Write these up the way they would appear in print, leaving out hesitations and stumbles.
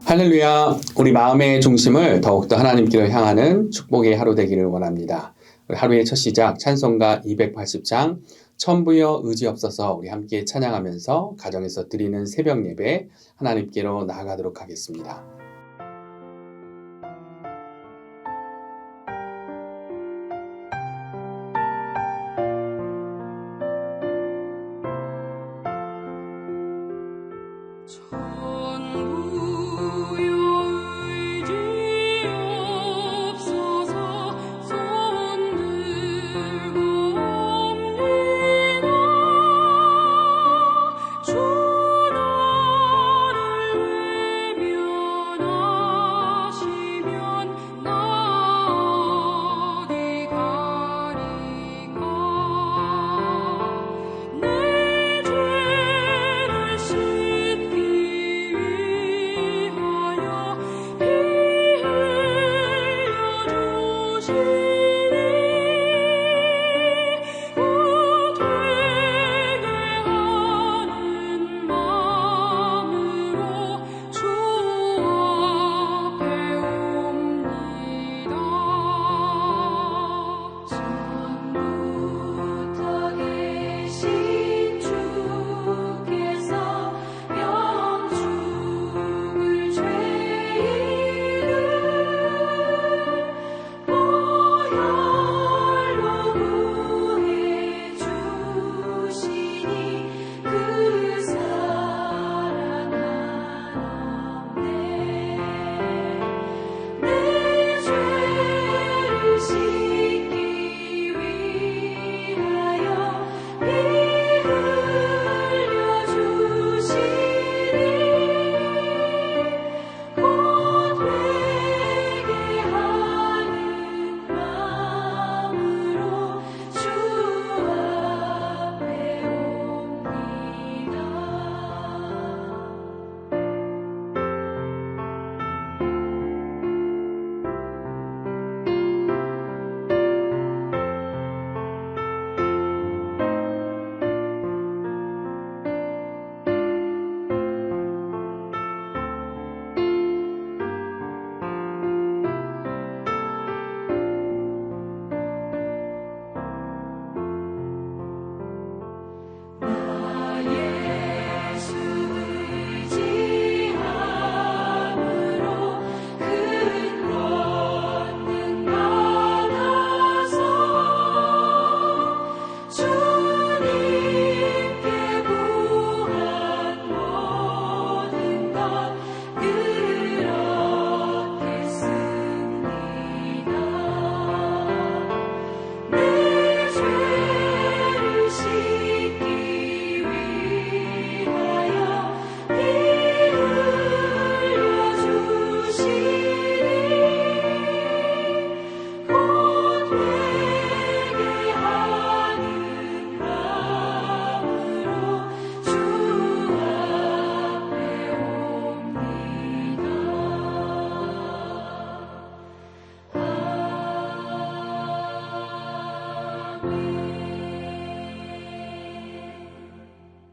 할렐루야, 우리 마음의 중심을 더욱더 하나님께로 향하는 축복의 하루 되기를 원합니다. 우리 하루의 첫 시작 찬송가 280장 천부여 의지없어서 우리 함께 찬양하면서 가정에서 드리는 새벽 예배 하나님께로 나아가도록 하겠습니다.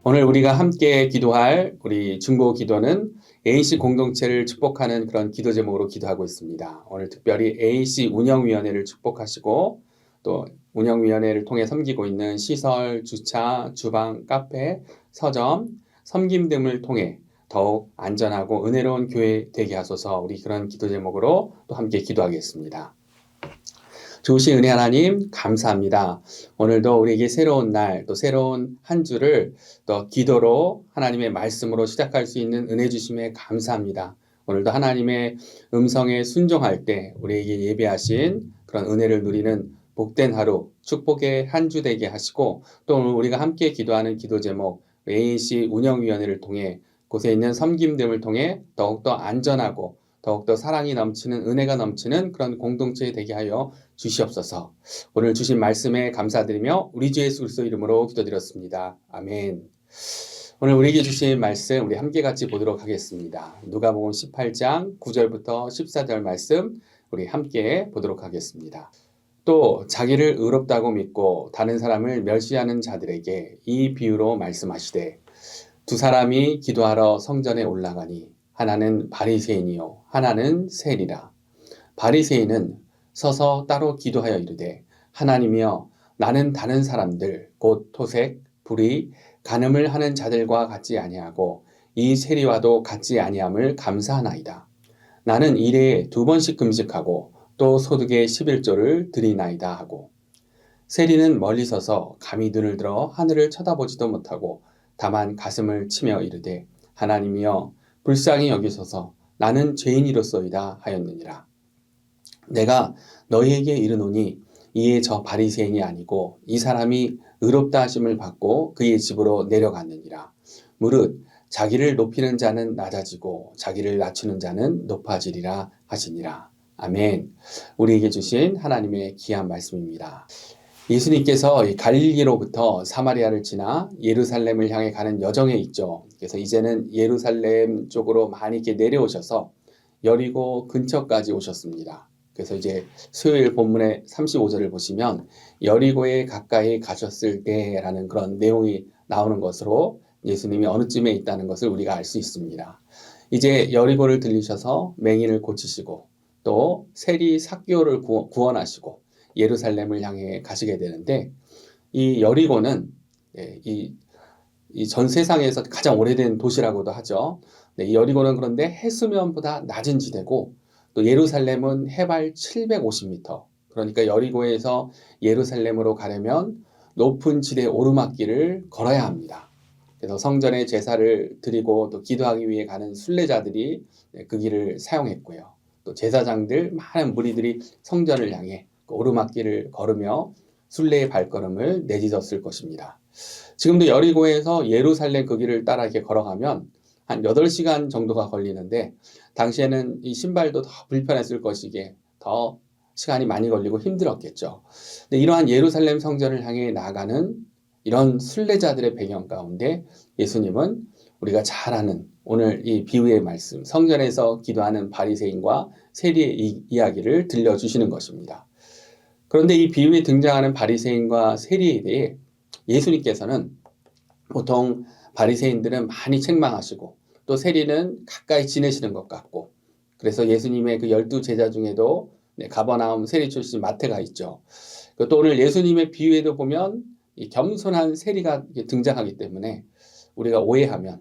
오늘 우리가 함께 기도할 우리 중보 기도는 AC 공동체를 축복하는 그런 기도 제목으로 기도하고 있습니다. 오늘 특별히 AC 운영위원회를 축복하시고 또 운영위원회를 통해 섬기고 있는 시설, 주차, 주방, 카페, 서점, 섬김 등을 통해 더욱 안전하고 은혜로운 교회 되게 하소서. 우리 그런 기도 제목으로 또 함께 기도하겠습니다. 좋으신 은혜 하나님 감사합니다. 오늘도 우리에게 새로운 날, 또 새로운 한 주를 또 기도로 하나님의 말씀으로 시작할 수 있는 은혜 주심에 감사합니다. 오늘도 하나님의 음성에 순종할 때 우리에게 예배하신 그런 은혜를 누리는 복된 하루, 축복의 한 주 되게 하시고 또 오늘 우리가 함께 기도하는 기도 제목 AC 운영위원회를 통해 곳에 있는 섬김됨을 통해 더욱더 안전하고 더욱더 사랑이 넘치는 은혜가 넘치는 그런 공동체 되게 하여 주시옵소서. 오늘 주신 말씀에 감사드리며 우리 주 예수 그리스도 이름으로 기도드렸습니다. 아멘. 오늘 우리에게 주신 말씀 우리 함께 같이 보도록 하겠습니다. 누가복음 18장 9절부터 14절 말씀 우리 함께 보도록 하겠습니다. 또 자기를 의롭다고 믿고 다른 사람을 멸시하는 자들에게 이 비유로 말씀하시되 두 사람이 기도하러 성전에 올라가니 하나는 바리새인이요 하나는 세리라. 바리새인은 서서 따로 기도하여 이르되 하나님이여 나는 다른 사람들 곧 토색, 불의, 간음을 하는 자들과 같지 아니하고 이 세리와도 같지 아니함을 감사하나이다. 나는 일에 2번씩 금식하고 또 소득의 11조를 드리나이다 하고 세리는 멀리 서서 감히 눈을 들어 하늘을 쳐다보지도 못하고 다만 가슴을 치며 이르되 하나님이여 불쌍히 여기소서 나는 죄인이로소이다 하였느니라. 내가 너희에게 이르노니 이에 저 바리새인이 아니고 이 사람이 의롭다 하심을 받고 그의 집으로 내려갔느니라. 무릇 자기를 높이는 자는 낮아지고 자기를 낮추는 자는 높아지리라 하시니라. 아멘. 우리에게 주신 하나님의 귀한 말씀입니다. 예수님께서 갈릴리로부터 사마리아를 지나 예루살렘을 향해 가는 여정에 있죠. 그래서 이제는 예루살렘 쪽으로 많이 이렇게 내려오셔서 여리고 근처까지 오셨습니다. 그래서 이제 수요일 본문의 35절을 보시면 여리고에 가까이 가셨을 때라는 그런 내용이 나오는 것으로 예수님이 어느 쯤에 있다는 것을 우리가 알 수 있습니다. 이제 여리고를 들리셔서 맹인을 고치시고 또 세리 삭개오를 구원하시고 예루살렘을 향해 가시게 되는데 이 여리고는 이 전 세상에서 가장 오래된 도시라고도 하죠. 이 여리고는 그런데 해수면보다 낮은 지대고 또 예루살렘은 해발 750m 그러니까 여리고에서 예루살렘으로 가려면 높은 지대 오르막길을 걸어야 합니다. 그래서 성전에 제사를 드리고 또 기도하기 위해 가는 순례자들이 그 길을 사용했고요. 또 제사장들 많은 무리들이 성전을 향해 오르막길을 걸으며 순례의 발걸음을 내딛었을 것입니다. 지금도 여리고에서 예루살렘 그 길을 따라 이렇게 걸어가면 한 8시간 정도가 걸리는데 당시에는 이 신발도 더 불편했을 것이기에 더 시간이 많이 걸리고 힘들었겠죠. 근데 이러한 예루살렘 성전을 향해 나아가는 이런 순례자들의 배경 가운데 예수님은 우리가 잘 아는 오늘 이 비유의 말씀, 성전에서 기도하는 바리새인과 세리의 이야기를 들려주시는 것입니다. 그런데 이 비유에 등장하는 바리새인과 세리에 대해 예수님께서는 보통 바리새인들은 많이 책망하시고 또 세리는 가까이 지내시는 것 같고 그래서 예수님의 그 12제자 중에도 가버나움 세리 출신 마태가 있죠. 또 오늘 예수님의 비유에도 보면 이 겸손한 세리가 등장하기 때문에 우리가 오해하면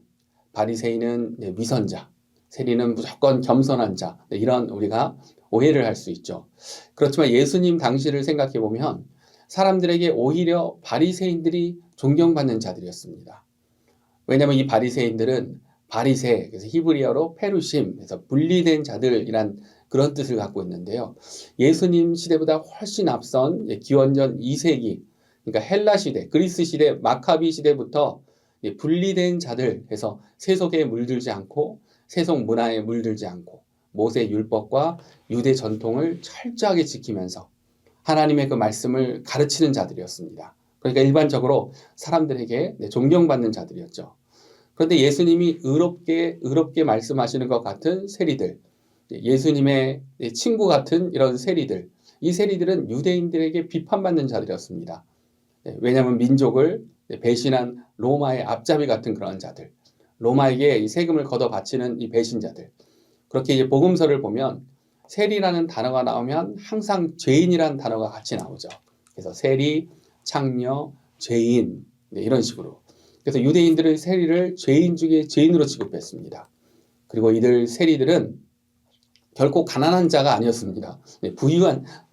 바리새인은 위선자, 세리는 무조건 겸손한 자 이런 우리가 오해를 할 수 있죠. 그렇지만 예수님 당시를 생각해 보면 사람들에게 오히려 바리새인들이 존경받는 자들이었습니다. 왜냐하면 이 바리새인들은 바리새, 그래서 히브리어로 페루심, 그래서 분리된 자들이란 그런 뜻을 갖고 있는데요. 예수님 시대보다 훨씬 앞선 기원전 2세기, 그러니까 헬라 시대, 그리스 시대, 마카비 시대부터 분리된 자들 해서 세속에 물들지 않고 세속 문화에 물들지 않고 모세 율법과 유대 전통을 철저하게 지키면서 하나님의 그 말씀을 가르치는 자들이었습니다. 그러니까 일반적으로 사람들에게 존경받는 자들이었죠. 그런데 예수님이 의롭게 말씀하시는 것 같은 세리들, 예수님의 친구 같은 이런 세리들, 이 세리들은 유대인들에게 비판받는 자들이었습니다. 왜냐하면 민족을 배신한 로마의 앞잡이 같은 그런 자들, 로마에게 이 세금을 걷어 바치는 이 배신자들. 그렇게 이제 복음서를 보면 세리라는 단어가 나오면 항상 죄인이라는 단어가 같이 나오죠. 그래서 세리, 창녀, 죄인 이런 식으로. 그래서 유대인들은 세리를 죄인 중에 죄인으로 취급했습니다. 그리고 이들 세리들은 결코 가난한 자가 아니었습니다.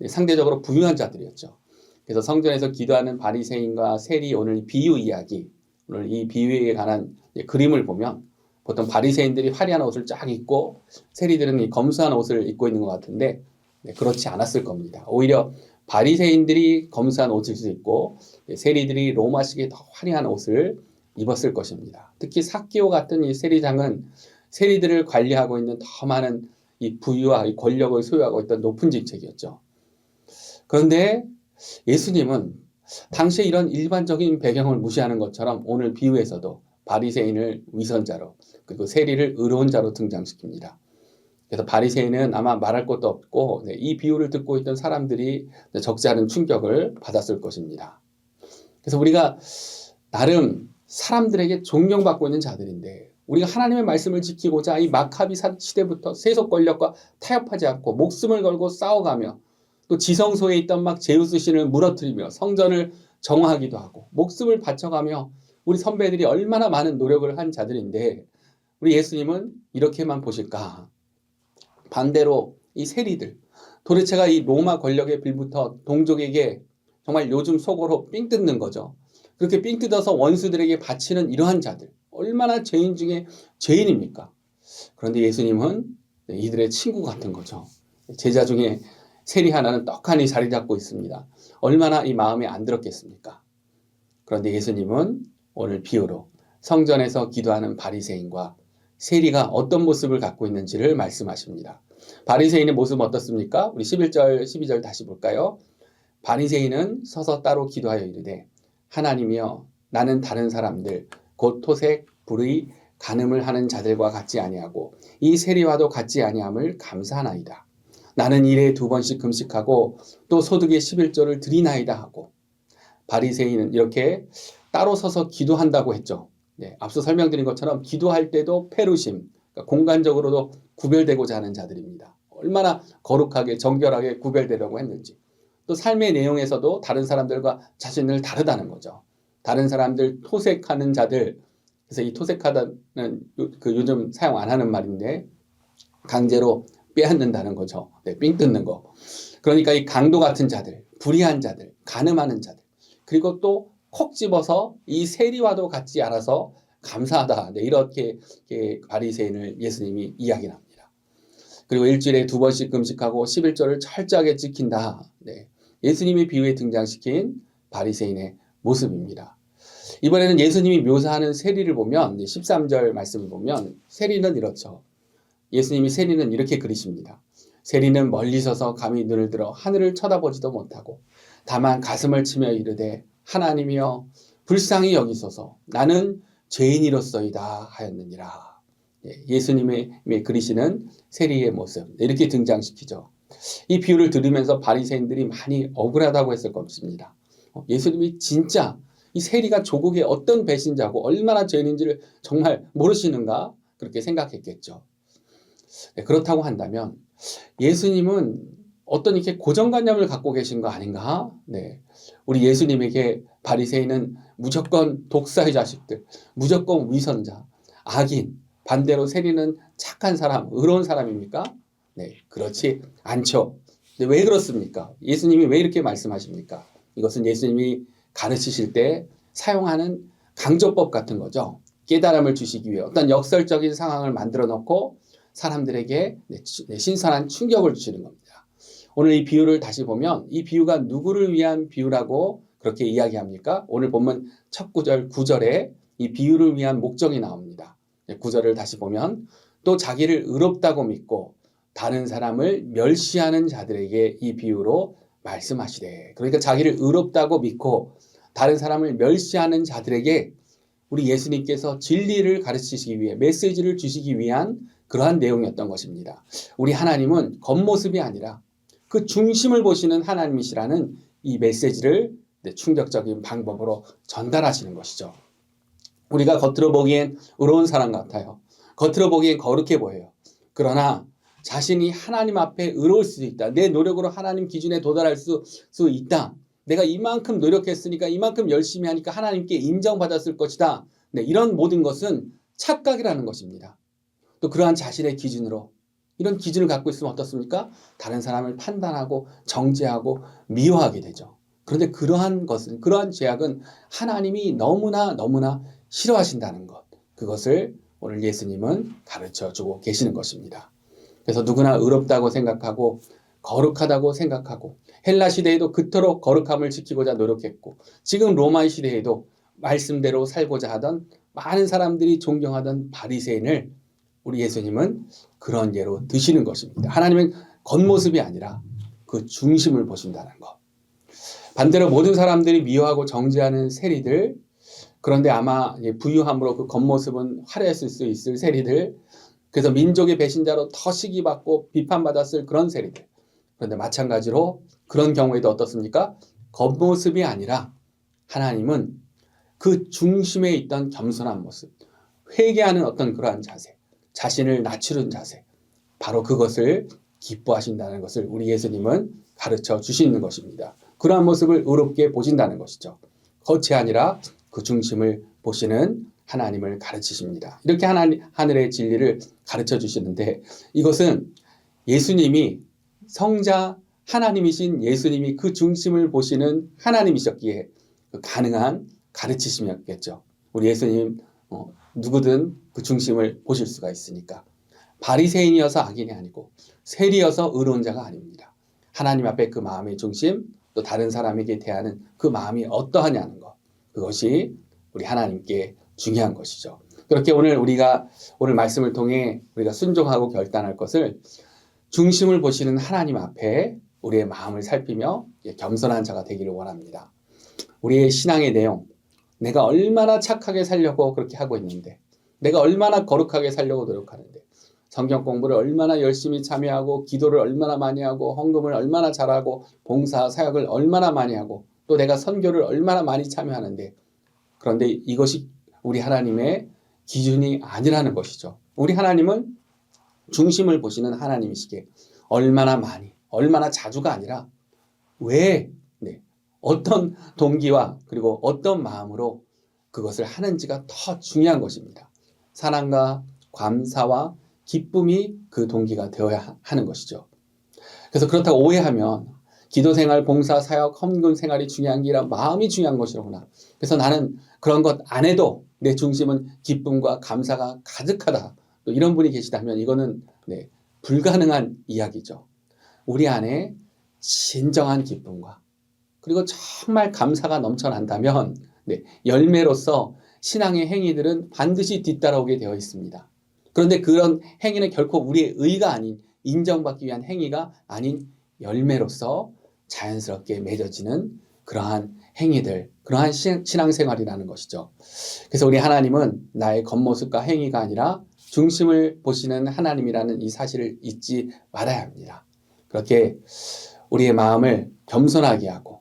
상대적으로 부유한 자들이었죠. 그래서 성전에서 기도하는 바리새인과 세리 오늘 비유 이야기, 오늘 이 비유에 관한 그림을 보면 보통 바리새인들이 화려한 옷을 쫙 입고 세리들은 이 검소한 옷을 입고 있는 것 같은데 그렇지 않았을 겁니다. 오히려 바리새인들이 검소한 옷을 입고 세리들이 로마식의 더 화려한 옷을 입었을 것입니다. 특히 삭개오 같은 이 세리장은 세리들을 관리하고 있는 더 많은 이 부유와 이 권력을 소유하고 있던 높은 직책이었죠. 그런데 예수님은 당시에 이런 일반적인 배경을 무시하는 것처럼 오늘 비유에서도 바리새인을 위선자로 그리고 세리를 의로운 자로 등장시킵니다. 그래서 바리새인은 아마 말할 것도 없고 이 비유를 듣고 있던 사람들이 적지 않은 충격을 받았을 것입니다. 그래서 우리가 나름 사람들에게 존경받고 있는 자들인데 우리가 하나님의 말씀을 지키고자 이 마카비 시대부터 세속 권력과 타협하지 않고 목숨을 걸고 싸워가며 또 지성소에 있던 막 제우스 신을 무너뜨리며 성전을 정화하기도 하고 목숨을 바쳐가며 우리 선배들이 얼마나 많은 노력을 한 자들인데 우리 예수님은 이렇게만 보실까? 반대로 이 세리들, 도대체가 이 로마 권력에 빌부터 동족에게 정말 요즘 속어로 삥 뜯는 거죠. 그렇게 삥 뜯어서 원수들에게 바치는 이러한 자들, 얼마나 죄인 중에 죄인입니까? 그런데 예수님은 이들의 친구 같은 거죠. 제자 중에 세리 하나는 떡하니 자리 잡고 있습니다. 얼마나 이 마음에 안 들었겠습니까? 그런데 예수님은 오늘 비유로 성전에서 기도하는 바리새인과 세리가 어떤 모습을 갖고 있는지를 말씀하십니다. 바리새인의 모습은 어떻습니까? 우리 11절, 12절 다시 볼까요? 바리새인은 서서 따로 기도하여 이르되 하나님이여 나는 다른 사람들 곧 토색, 불의, 간음을 하는 자들과 같지 아니하고 이 세리와도 같지 아니함을 감사하나이다. 나는 일에 2번씩 금식하고 또 소득의 11조를 드리나이다 하고 바리새인은 이렇게 따로 서서 기도한다고 했죠. 네, 앞서 설명드린 것처럼 기도할 때도 페루심, 그러니까 공간적으로도 구별되고자 하는 자들입니다. 얼마나 거룩하게 정결하게 구별되려고 했는지. 또 삶의 내용에서도 다른 사람들과 자신을 다르다는 거죠. 다른 사람들 토색하는 자들, 그래서 이 토색하다는 요즘 사용 안 하는 말인데 강제로 빼앗는다는 거죠. 네, 삥 뜯는 거. 그러니까 이 강도 같은 자들, 불의한 자들, 간음하는 자들, 그리고 또 콕 집어서 이 세리와도 같지 않아서 감사하다. 네, 이렇게 바리새인을 예수님이 이야기합니다. 그리고 일주일에 2번씩 금식하고 11조를 철저하게 지킨다. 네, 예수님이 비유에 등장시킨 바리새인의 모습입니다. 이번에는 예수님이 묘사하는 세리를 보면 13절 말씀을 보면 세리는 이렇죠. 예수님이 세리는 이렇게 그리십니다. 세리는 멀리 서서 감히 눈을 들어 하늘을 쳐다보지도 못하고 다만 가슴을 치며 이르되 하나님이여 불쌍히 여기소서 나는 죄인이로소이다 하였느니라. 예수님의 그리시는 세리의 모습 이렇게 등장시키죠. 이 비유를 들으면서 바리새인들이 많이 억울하다고 했을 것입니다. 예수님이 진짜 이 세리가 조국의 어떤 배신자고 얼마나 죄인인지를 정말 모르시는가 그렇게 생각했겠죠. 네, 그렇다고 한다면 예수님은 어떤 이렇게 고정관념을 갖고 계신 거 아닌가? 네, 우리 예수님에게 바리새인은 무조건 독사의 자식들, 무조건 위선자, 악인, 반대로 세리는 착한 사람, 의로운 사람입니까? 네, 그렇지 않죠. 근데 왜 그렇습니까? 예수님이 왜 이렇게 말씀하십니까? 이것은 예수님이 가르치실 때 사용하는 강조법 같은 거죠. 깨달음을 주시기 위해 어떤 역설적인 상황을 만들어 놓고 사람들에게 신선한 충격을 주시는 겁니다. 오늘 이 비유를 다시 보면 이 비유가 누구를 위한 비유라고 그렇게 이야기합니까? 오늘 보면 첫 구절 9절에 이 비유를 위한 목적이 나옵니다. 9절을 다시 보면 또 자기를 의롭다고 믿고 다른 사람을 멸시하는 자들에게 이 비유로 말씀하시되 그러니까 자기를 의롭다고 믿고 다른 사람을 멸시하는 자들에게 우리 예수님께서 진리를 가르치시기 위해 메시지를 주시기 위한 그러한 내용이었던 것입니다. 우리 하나님은 겉모습이 아니라 그 중심을 보시는 하나님이시라는 이 메시지를 충격적인 방법으로 전달하시는 것이죠. 우리가 겉으로 보기엔 의로운 사람 같아요. 겉으로 보기엔 거룩해 보여요. 그러나 자신이 하나님 앞에 의로울 수 있다. 내 노력으로 하나님 기준에 도달할 수 있다. 내가 이만큼 노력했으니까 이만큼 열심히 하니까 하나님께 인정받았을 것이다. 네, 이런 모든 것은 착각이라는 것입니다. 또 그러한 자신의 기준으로 이런 기준을 갖고 있으면 어떻습니까? 다른 사람을 판단하고 정죄하고 미워하게 되죠. 그런데 그러한 죄악은 하나님이 너무나 싫어하신다는 것. 그것을 오늘 예수님은 가르쳐주고 계시는 것입니다. 그래서 누구나 의롭다고 생각하고 거룩하다고 생각하고 헬라 시대에도 그토록 거룩함을 지키고자 노력했고 지금 로마 시대에도 말씀대로 살고자 하던 많은 사람들이 존경하던 바리새인을 우리 예수님은 그런 예로 드시는 것입니다. 하나님은 겉모습이 아니라 그 중심을 보신다는 것. 반대로 모든 사람들이 미워하고 정죄하는 세리들, 그런데 아마 부유함으로 그 겉모습은 화려했을 수 있을 세리들, 그래서 민족의 배신자로 더 시기받고 비판받았을 그런 세리들. 그런데 마찬가지로 그런 경우에도 어떻습니까? 겉모습이 아니라 하나님은 그 중심에 있던 겸손한 모습, 회개하는 어떤 그러한 자세, 자신을 낮추는 자세, 바로 그것을 기뻐하신다는 것을 우리 예수님은 가르쳐 주시는 것입니다. 그러한 모습을 의롭게 보신다는 것이죠. 겉이 아니라 그 중심을 보시는 하나님을 가르치십니다. 이렇게 하늘의 진리를 가르쳐 주시는데, 이것은 예수님이 성자 하나님이신 예수님이 그 중심을 보시는 하나님이셨기에 가능한 가르치심이었겠죠. 우리 예수님 누구든 그 중심을 보실 수가 있으니까. 바리새인이어서 악인이 아니고 세리여서 의로운 자가 아닙니다. 하나님 앞에 그 마음의 중심, 또 다른 사람에게 대하는 그 마음이 어떠하냐는 것, 그것이 우리 하나님께 중요한 것이죠. 그렇게 우리가 오늘 말씀을 통해 우리가 순종하고 결단할 것을 중심을 보시는 하나님 앞에 우리의 마음을 살피며 겸손한 자가 되기를 원합니다. 우리의 신앙의 내용, 내가 얼마나 착하게 살려고 그렇게 하고 있는데, 내가 얼마나 거룩하게 살려고 노력하는데, 성경 공부를 얼마나 열심히 참여하고, 기도를 얼마나 많이 하고, 헌금을 얼마나 잘하고, 봉사 사역을 얼마나 많이 하고, 또 내가 선교를 얼마나 많이 참여하는데, 그런데 이것이 우리 하나님의 기준이 아니라는 것이죠. 우리 하나님은 중심을 보시는 하나님이시기에 얼마나 많이, 얼마나 자주가 아니라 왜, 어떤 동기와 그리고 어떤 마음으로 그것을 하는지가 더 중요한 것입니다. 사랑과 감사와 기쁨이 그 동기가 되어야 하는 것이죠. 그래서 그렇다고 오해하면 기도생활, 봉사, 사역, 헌금 생활이 중요한 게 아니라 마음이 중요한 것이로구나. 그래서 나는 그런 것 안 해도 내 중심은 기쁨과 감사가 가득하다. 또 이런 분이 계시다면 이거는 불가능한 이야기죠. 우리 안에 진정한 기쁨과 그리고 정말 감사가 넘쳐난다면 열매로서 신앙의 행위들은 반드시 뒤따라오게 되어 있습니다. 그런데 그런 행위는 결코 우리의 의가 아닌, 인정받기 위한 행위가 아닌 열매로서 자연스럽게 맺어지는 그러한 행위들, 그러한 신앙생활이라는 것이죠. 그래서 우리 하나님은 나의 겉모습과 행위가 아니라 중심을 보시는 하나님이라는 이 사실을 잊지 말아야 합니다. 그렇게 우리의 마음을 겸손하게 하고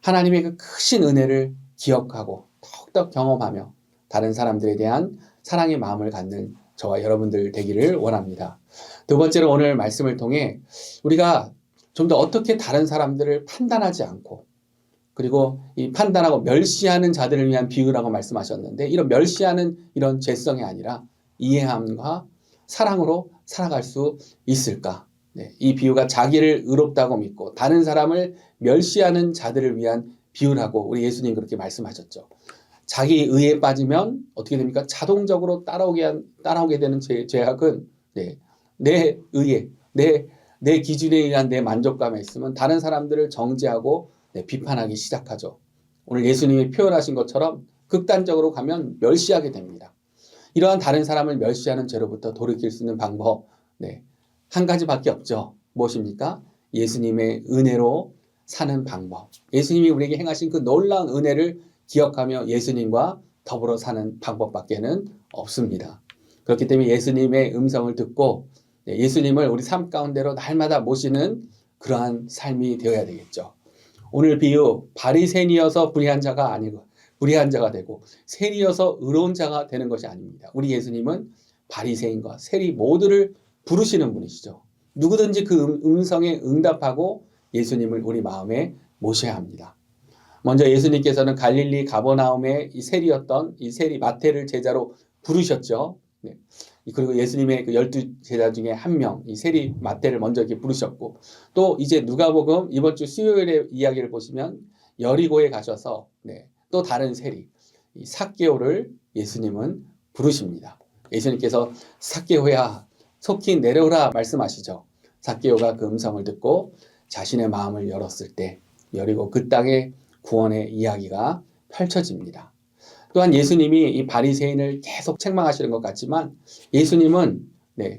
하나님의 그 크신 은혜를 기억하고 더욱더 경험하며 다른 사람들에 대한 사랑의 마음을 갖는 저와 여러분들 되기를 원합니다. 두 번째로 오늘 말씀을 통해 우리가 좀 더 어떻게 다른 사람들을 판단하지 않고, 그리고 이 판단하고 멸시하는 자들을 위한 비유라고 말씀하셨는데, 이런 멸시하는 이런 죄성이 아니라 이해함과 사랑으로 살아갈 수 있을까? 이 비유가 자기를 의롭다고 믿고 다른 사람을 멸시하는 자들을 위한 비유라고 우리 예수님 그렇게 말씀하셨죠. 자기 의에 빠지면 어떻게 됩니까? 자동적으로 따라오게 되는 죄악은 내 의에, 내 기준에 의한 내 만족감에 있으면 다른 사람들을 정죄하고 비판하기 시작하죠. 오늘 예수님이 표현하신 것처럼 극단적으로 가면 멸시하게 됩니다. 이러한 다른 사람을 멸시하는 죄로부터 돌이킬 수 있는 방법, 한 가지밖에 없죠. 무엇입니까? 예수님의 은혜로 사는 방법. 예수님이 우리에게 행하신 그 놀라운 은혜를 기억하며 예수님과 더불어 사는 방법밖에는 없습니다. 그렇기 때문에 예수님의 음성을 듣고 예수님을 우리 삶 가운데로 날마다 모시는 그러한 삶이 되어야 되겠죠. 오늘 비유, 바리새인이어서 불의한 자가 아니고 불의한 자가 되고 세리여서 의로운 자가 되는 것이 아닙니다. 우리 예수님은 바리새인과 세리 모두를 부르시는 분이시죠. 누구든지 그 음성에 응답하고 예수님을 우리 마음에 모셔야 합니다. 먼저 예수님께서는 갈릴리 가버나움의 이 세리였던 이 세리 마태를 제자로 부르셨죠. 그리고 예수님의 그 12 제자 중에 한 명, 이 세리 마태를 먼저 이렇게 부르셨고, 또 이제 누가복음 이번 주 수요일의 이야기를 보시면 여리고에 가셔서 또 다른 세리, 이 삭개오를 예수님은 부르십니다. 예수님께서 삭개오야 속히 내려오라 말씀하시죠. 삭개오가 그 음성을 듣고 자신의 마음을 열었을 때 여리고 그 땅의 구원의 이야기가 펼쳐집니다. 또한 예수님이 이 바리새인을 계속 책망하시는 것 같지만 예수님은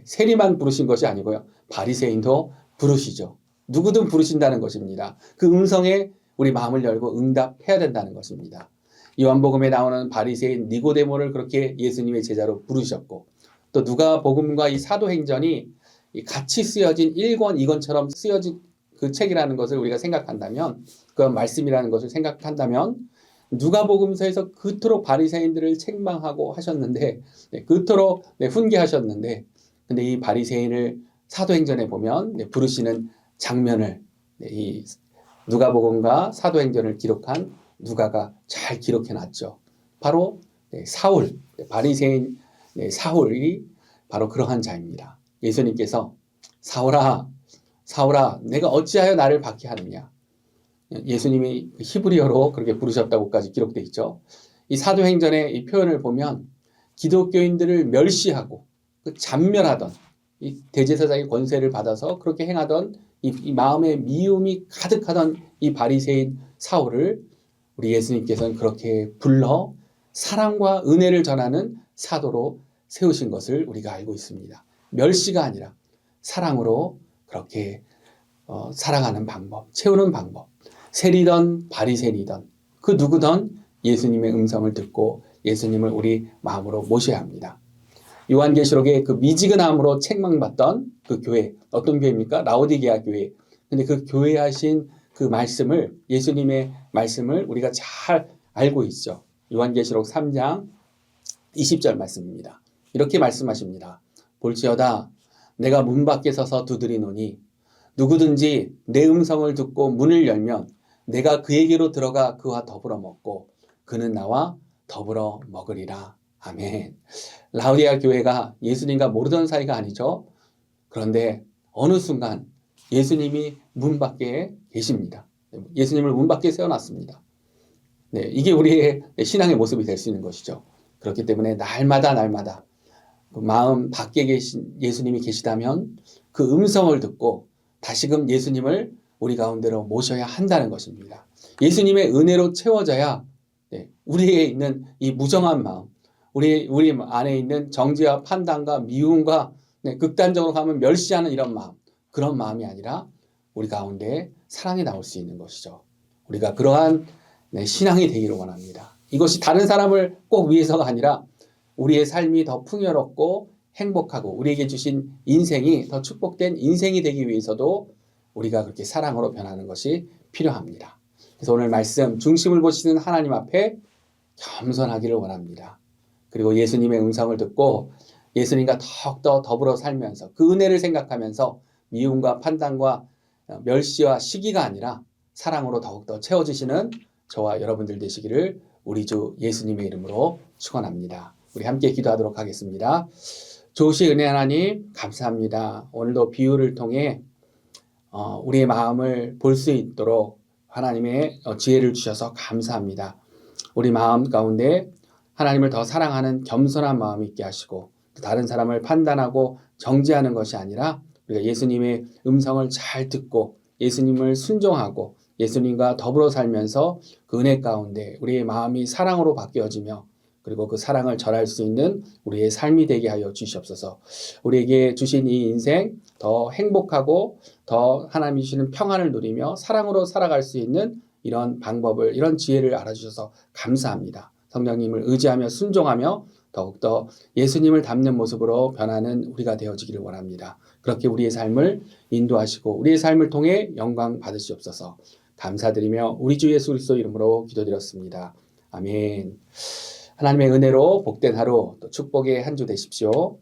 세리만 부르신 것이 아니고요. 바리새인도 부르시죠. 누구든 부르신다는 것입니다. 그 음성에 우리 마음을 열고 응답해야 된다는 것입니다. 요한복음에 나오는 바리새인 니고데모를 그렇게 예수님의 제자로 부르셨고, 또 누가복음과 이 사도행전이 이 같이 쓰여진 1권, 2권처럼 쓰여진 그 책이라는 것을 우리가 생각한다면, 그 말씀이라는 것을 생각한다면, 누가복음서에서 그토록 바리새인들을 책망하고 하셨는데, 그토록 훈계하셨는데, 근데 이 바리새인을 사도행전에 보면 부르시는 장면을 이 누가복음과 사도행전을 기록한 누가가 잘 기록해 놨죠. 바로 사울, 바리새인 사울이 바로 그러한 자입니다. 예수님께서 사울아, 사울아, 내가 어찌하여 나를 박해하느냐. 예수님이 히브리어로 그렇게 부르셨다고까지 기록되어 있죠. 이 사도행전의 이 표현을 보면 기독교인들을 멸시하고 잔멸하던 이 대제사장의 권세를 받아서 그렇게 행하던 이 마음에 미움이 가득하던 이 바리새인 사울을 우리 예수님께서는 그렇게 불러 사랑과 은혜를 전하는 사도로 세우신 것을 우리가 알고 있습니다. 멸시가 아니라 사랑으로 그렇게 사랑하는 방법, 채우는 방법. 세리던 바리새인이던 그 누구든 예수님의 음성을 듣고 예수님을 우리 마음으로 모셔야 합니다. 요한계시록의 그 미지근함으로 책망받던 그 교회, 어떤 교회입니까? 라오디게아 교회. 근데 그 교회 하신 그 말씀을, 예수님의 말씀을 우리가 잘 알고 있죠. 요한계시록 3장 20절 말씀입니다. 이렇게 말씀하십니다. 볼지어다 내가 문 밖에 서서 두드리노니 누구든지 내 음성을 듣고 문을 열면 내가 그에게로 들어가 그와 더불어 먹고 그는 나와 더불어 먹으리라. 아멘. 라오디게아 교회가 예수님과 모르던 사이가 아니죠. 그런데 어느 순간 예수님이 문 밖에 계십니다. 예수님을 문 밖에 세워놨습니다. 네, 이게 우리의 신앙의 모습이 될 수 있는 것이죠. 그렇기 때문에 날마다 그 마음 밖에 계신 예수님이 계시다면 그 음성을 듣고 다시금 예수님을 우리 가운데로 모셔야 한다는 것입니다. 예수님의 은혜로 채워져야 우리에 있는 이 무정한 마음, 우리 안에 있는 정죄와 판단과 미움과 극단적으로 가면 멸시하는 이런 마음, 그런 마음이 아니라 우리 가운데 사랑이 나올 수 있는 것이죠. 우리가 그러한 신앙이 되기를 원합니다. 이것이 다른 사람을 꼭 위해서가 아니라 우리의 삶이 더 풍요롭고 행복하고 우리에게 주신 인생이 더 축복된 인생이 되기 위해서도 우리가 그렇게 사랑으로 변하는 것이 필요합니다. 그래서 오늘 말씀 중심을 보시는 하나님 앞에 겸손하기를 원합니다. 그리고 예수님의 음성을 듣고 예수님과 더욱더 더불어 살면서 그 은혜를 생각하면서 미움과 판단과 멸시와 시기가 아니라 사랑으로 더욱더 채워주시는 저와 여러분들 되시기를 우리 주 예수님의 이름으로 축원합니다. 우리 함께 기도하도록 하겠습니다. 좋으신 은혜 하나님 감사합니다. 오늘도 비유를 통해 우리의 마음을 볼 수 있도록 하나님의 지혜를 주셔서 감사합니다. 우리 마음 가운데 하나님을 더 사랑하는 겸손한 마음이 있게 하시고 다른 사람을 판단하고 정죄하는 것이 아니라 우리가 예수님의 음성을 잘 듣고 예수님을 순종하고 예수님과 더불어 살면서 그 은혜 가운데 우리의 마음이 사랑으로 바뀌어지며 그리고 그 사랑을 전할 수 있는 우리의 삶이 되게 하여 주시옵소서. 우리에게 주신 이 인생 더 행복하고 더 하나님이 주시는 평안을 누리며 사랑으로 살아갈 수 있는 이런 방법을, 이런 지혜를 알아주셔서 감사합니다. 성령님을 의지하며 순종하며 더욱더 예수님을 닮는 모습으로 변하는 우리가 되어지기를 원합니다. 그렇게 우리의 삶을 인도하시고 우리의 삶을 통해 영광 받으시옵소서. 감사드리며 우리 주 예수 그리스도 이름으로 기도드렸습니다. 아멘. 하나님의 은혜로 복된 하루, 또 축복의 한 주 되십시오.